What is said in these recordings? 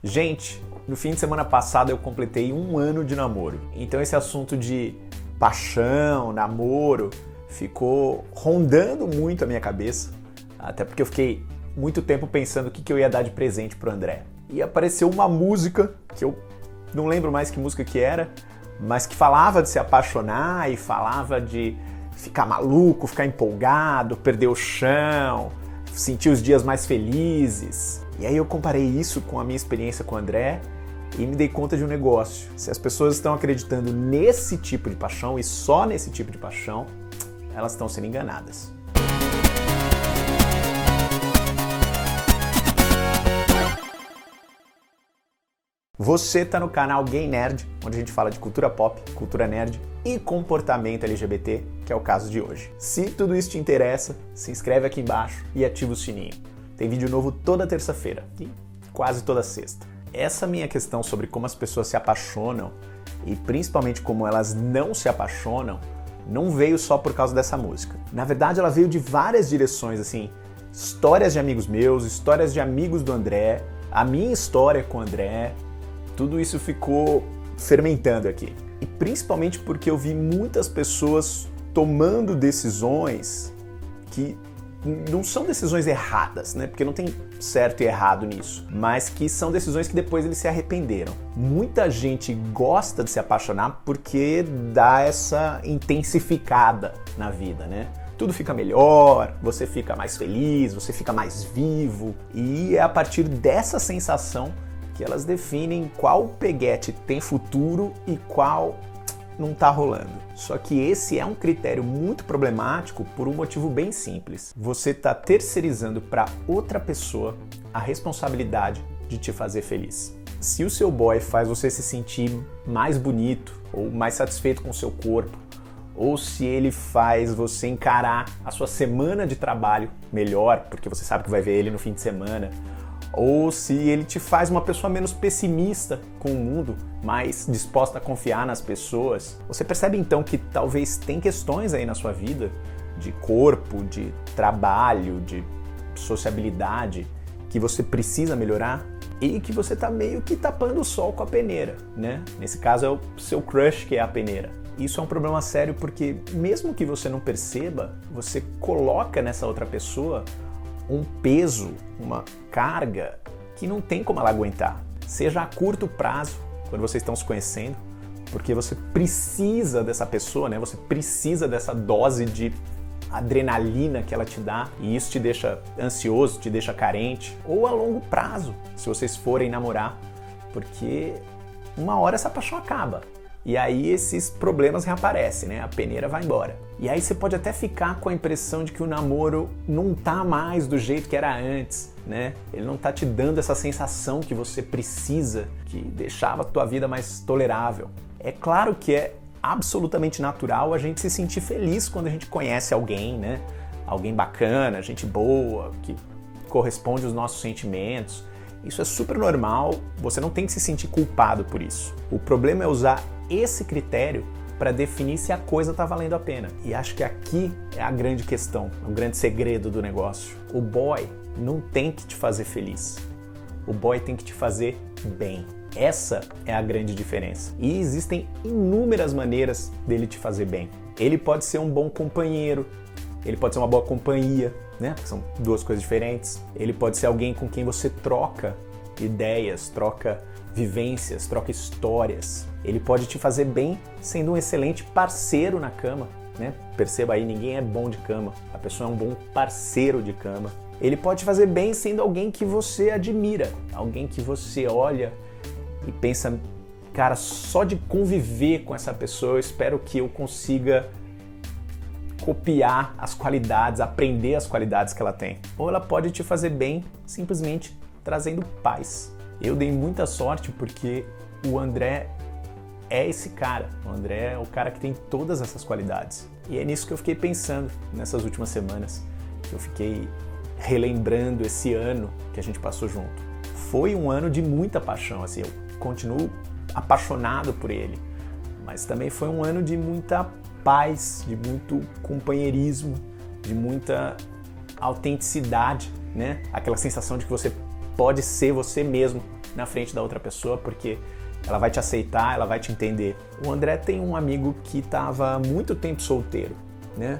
Gente, no fim de semana passado eu completei 1 ano de namoro. Então esse assunto de paixão, namoro, ficou rondando muito a minha cabeça. Até porque eu fiquei muito tempo pensando o que eu ia dar de presente pro André. E apareceu uma música, que eu não lembro mais que música que era, mas que falava de se apaixonar e falava de ficar maluco, ficar empolgado, perder o chão, sentir os dias mais felizes. E aí eu comparei isso com a minha experiência com o André e me dei conta de um negócio. Se as pessoas estão acreditando nesse tipo de paixão e só nesse tipo de paixão, elas estão sendo enganadas. Você está no canal Gay Nerd, onde a gente fala de cultura pop, cultura nerd e comportamento LGBT, que é o caso de hoje. Se tudo isso te interessa, se inscreve aqui embaixo e ativa o sininho. Tem vídeo novo toda terça-feira e quase toda sexta. Essa minha questão sobre como as pessoas se apaixonam e principalmente como elas não se apaixonam, não veio só por causa dessa música. Na verdade, ela veio de várias direções, assim, histórias de amigos meus, histórias de amigos do André, a minha história com o André. Tudo isso ficou fermentando aqui. E principalmente porque eu vi muitas pessoas tomando decisões que não são decisões erradas, né? Porque não tem certo e errado nisso, mas que são decisões que depois eles se arrependeram. Muita gente gosta de se apaixonar porque dá essa intensificada na vida, né? Tudo fica melhor, você fica mais feliz, você fica mais vivo, e é a partir dessa sensação que elas definem qual peguete tem futuro e qual não tá rolando. Só que esse é um critério muito problemático por um motivo bem simples. Você tá terceirizando para outra pessoa a responsabilidade de te fazer feliz. Se o seu boy faz você se sentir mais bonito ou mais satisfeito com o seu corpo, ou se ele faz você encarar a sua semana de trabalho melhor, porque você sabe que vai ver ele no fim de semana, ou se ele te faz uma pessoa menos pessimista com o mundo, mais disposta a confiar nas pessoas, você percebe então que talvez tem questões aí na sua vida de corpo, de trabalho, de sociabilidade que você precisa melhorar e que você tá meio que tapando o sol com a peneira, né? Nesse caso é o seu crush que é a peneira. Isso é um problema sério porque mesmo que você não perceba, você coloca nessa outra pessoa um peso, uma carga que não tem como ela aguentar. Seja a curto prazo, quando vocês estão se conhecendo, porque você precisa dessa pessoa, né? Você precisa dessa dose de adrenalina que ela te dá e isso te deixa ansioso, te deixa carente. Ou a longo prazo, se vocês forem namorar, porque uma hora essa paixão acaba. E aí esses problemas reaparecem, né? A peneira vai embora. E aí você pode até ficar com a impressão de que o namoro não tá mais do jeito que era antes, né? Ele não tá te dando essa sensação que você precisa, que deixava a tua vida mais tolerável. É claro que é absolutamente natural a gente se sentir feliz quando a gente conhece alguém, né? Alguém bacana, gente boa, que corresponde aos nossos sentimentos. Isso é super normal, você não tem que se sentir culpado por isso. O problema é usar esse critério para definir se a coisa está valendo a pena. E acho que aqui é a grande questão, o grande segredo do negócio. O boy não tem que te fazer feliz. O boy tem que te fazer bem. Essa é a grande diferença. E existem inúmeras maneiras dele te fazer bem. Ele pode ser um bom companheiro, ele pode ser uma boa companhia, né? São duas coisas diferentes. Ele pode ser alguém com quem você troca ideias, troca vivências, troca histórias. Ele pode te fazer bem sendo um excelente parceiro na cama, né? Perceba aí, ninguém é bom de cama. A pessoa é um bom parceiro de cama. Ele pode te fazer bem sendo alguém que você admira, alguém que você olha e pensa, cara, só de conviver com essa pessoa, eu espero que eu consiga copiar as qualidades, aprender as qualidades que ela tem. Ou ela pode te fazer bem simplesmente trazendo paz. Eu dei muita sorte porque o André é esse cara. O André é o cara que tem todas essas qualidades. E é nisso que eu fiquei pensando nessas últimas semanas. Eu fiquei relembrando esse ano que a gente passou junto. Foi um ano de muita paixão, assim, eu continuo apaixonado por ele. Mas também foi um ano de muita paz, de muito companheirismo, de muita autenticidade, né? Aquela sensação de que você pode ser você mesmo na frente da outra pessoa, porque ela vai te aceitar, ela vai te entender. O André tem um amigo que estava há muito tempo solteiro, né?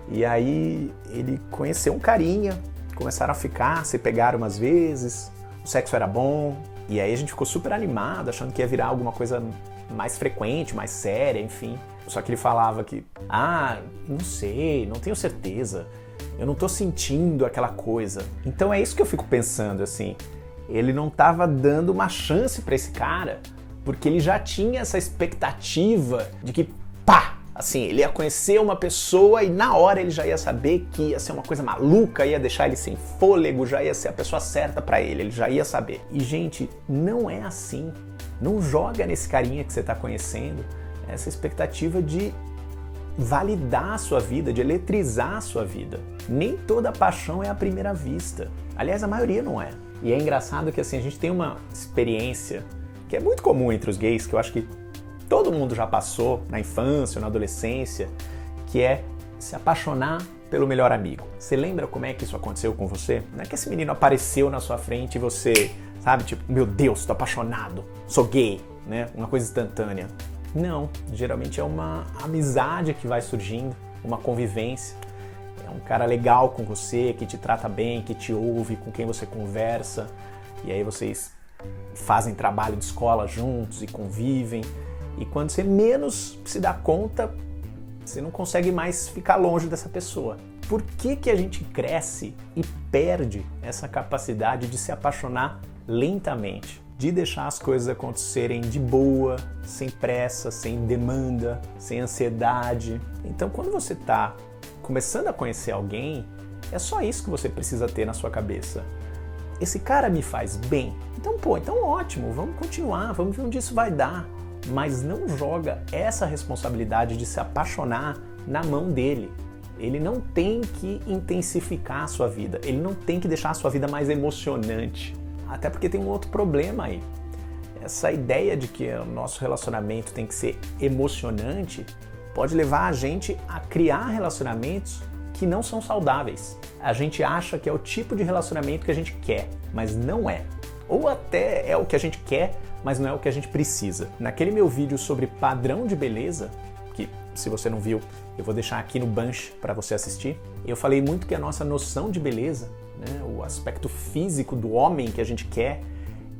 E aí ele conheceu um carinha, começaram a ficar, se pegaram umas vezes, o sexo era bom, e aí a gente ficou super animado, achando que ia virar alguma coisa mais frequente, mais séria, enfim. Só que ele falava que, não sei, não tenho certeza, eu não tô sentindo aquela coisa. Então é isso que eu fico pensando, assim, ele não tava dando uma chance pra esse cara, porque ele já tinha essa expectativa de que, assim, ele ia conhecer uma pessoa e na hora ele já ia saber que ia ser uma coisa maluca, ia deixar ele sem fôlego, já ia ser a pessoa certa pra ele já ia saber. E, gente, não é assim. Não joga nesse carinha que você tá conhecendo essa expectativa de validar a sua vida, de eletrizar a sua vida. Nem toda paixão é à primeira vista. Aliás, a maioria não é. E é engraçado que, assim, a gente tem uma experiência que é muito comum entre os gays, que eu acho que todo mundo já passou na infância ou na adolescência, que é se apaixonar pelo melhor amigo. Você lembra como é que isso aconteceu com você? Não é que esse menino apareceu na sua frente e você, sabe, tipo, meu Deus, tô apaixonado, sou gay, né? Uma coisa instantânea. Não, geralmente é uma amizade que vai surgindo, uma convivência. É um cara legal com você, que te trata bem, que te ouve, com quem você conversa, e aí vocês fazem trabalho de escola juntos e convivem. E quando você menos se dá conta, você não consegue mais ficar longe dessa pessoa. Por que a gente cresce e perde essa capacidade de se apaixonar lentamente? De deixar as coisas acontecerem de boa, sem pressa, sem demanda, sem ansiedade. Então, quando você está começando a conhecer alguém, é só isso que você precisa ter na sua cabeça. Esse cara me faz bem? Então ótimo, vamos continuar, vamos ver onde isso vai dar. Mas não joga essa responsabilidade de se apaixonar na mão dele. Ele não tem que intensificar a sua vida, ele não tem que deixar a sua vida mais emocionante. Até porque tem um outro problema aí. Essa ideia de que o nosso relacionamento tem que ser emocionante pode levar a gente a criar relacionamentos que não são saudáveis. A gente acha que é o tipo de relacionamento que a gente quer, mas não é. Ou até é o que a gente quer, mas não é o que a gente precisa. Naquele meu vídeo sobre padrão de beleza, que se você não viu, eu vou deixar aqui no bunch para você assistir, eu falei muito que a nossa noção de beleza, né, o aspecto físico do homem que a gente quer,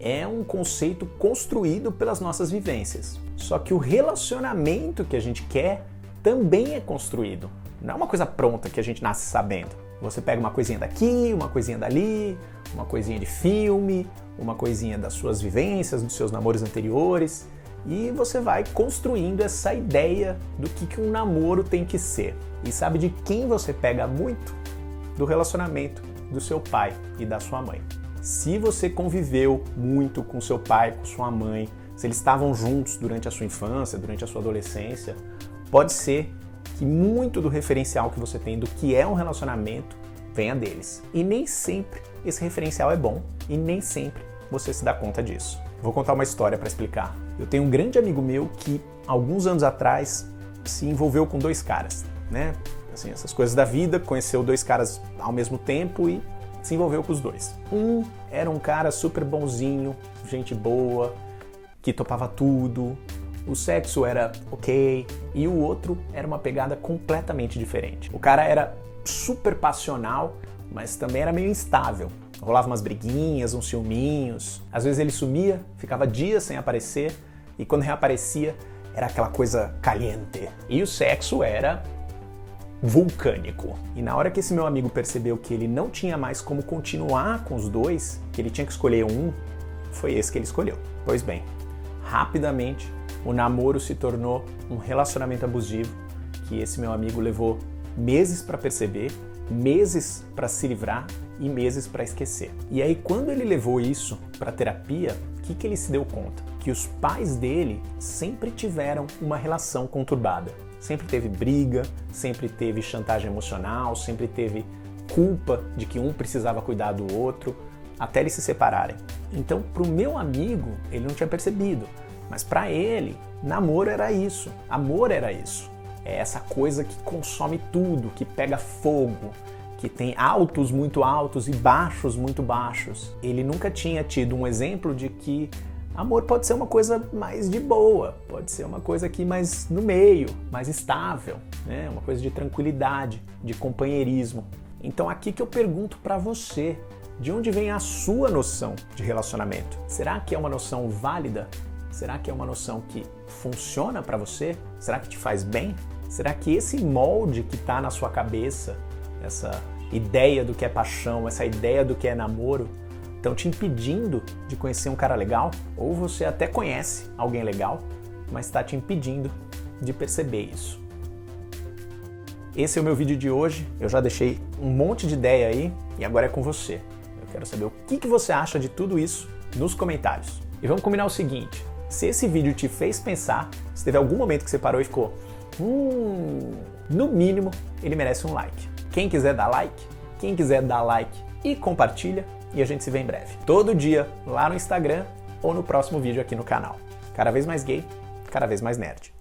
é um conceito construído pelas nossas vivências. Só que o relacionamento que a gente quer também é construído. Não é uma coisa pronta que a gente nasce sabendo. Você pega uma coisinha daqui, uma coisinha dali, uma coisinha de filme, uma coisinha das suas vivências, dos seus namoros anteriores, e você vai construindo essa ideia do que um namoro tem que ser. E sabe de quem você pega muito? Do relacionamento do seu pai e da sua mãe. Se você conviveu muito com seu pai, com sua mãe, se eles estavam juntos durante a sua infância, durante a sua adolescência, pode ser que muito do referencial que você tem do que é um relacionamento venha deles. E nem sempre esse referencial é bom e nem sempre você se dá conta disso. Vou contar uma história para explicar. Eu tenho um grande amigo meu que, alguns anos atrás, se envolveu com dois caras, né? Assim, essas coisas da vida, conheceu dois caras ao mesmo tempo e se envolveu com os dois. Um era um cara super bonzinho, gente boa, que topava tudo, o sexo era ok, e o outro era uma pegada completamente diferente. O cara era super passional, mas também era meio instável. Rolava umas briguinhas, uns ciúminhos, às vezes ele sumia, ficava dias sem aparecer, e quando reaparecia, era aquela coisa caliente. E o sexo era vulcânico. E na hora que esse meu amigo percebeu que ele não tinha mais como continuar com os dois, que ele tinha que escolher um, foi esse que ele escolheu. Pois bem, rapidamente o namoro se tornou um relacionamento abusivo que esse meu amigo levou meses para perceber, meses para se livrar e meses para esquecer. E aí quando ele levou isso para terapia, o que ele se deu conta? Que os pais dele sempre tiveram uma relação conturbada. Sempre teve briga, sempre teve chantagem emocional, sempre teve culpa de que um precisava cuidar do outro, até eles se separarem. Então, para o meu amigo, ele não tinha percebido, mas para ele, namoro era isso, amor era isso. É essa coisa que consome tudo, que pega fogo, que tem altos muito altos e baixos muito baixos, ele nunca tinha tido um exemplo de que amor pode ser uma coisa mais de boa, pode ser uma coisa aqui mais no meio, mais estável, né? Uma coisa de tranquilidade, de companheirismo. Então aqui que eu pergunto para você, de onde vem a sua noção de relacionamento? Será que é uma noção válida? Será que é uma noção que funciona para você? Será que te faz bem? Será que esse molde que está na sua cabeça, essa ideia do que é paixão, essa ideia do que é namoro, estão te impedindo de conhecer um cara legal? Ou você até conhece alguém legal, mas está te impedindo de perceber isso? Esse é o meu vídeo de hoje. Eu já deixei um monte de ideia aí e agora é com você. Eu quero saber o que você acha de tudo isso nos comentários. E vamos combinar o seguinte, se esse vídeo te fez pensar, se teve algum momento que você parou e ficou no mínimo, ele merece um like. Quem quiser dar like e compartilha, e a gente se vê em breve. Todo dia, lá no Instagram ou no próximo vídeo aqui no canal. Cada vez mais gay, cada vez mais nerd.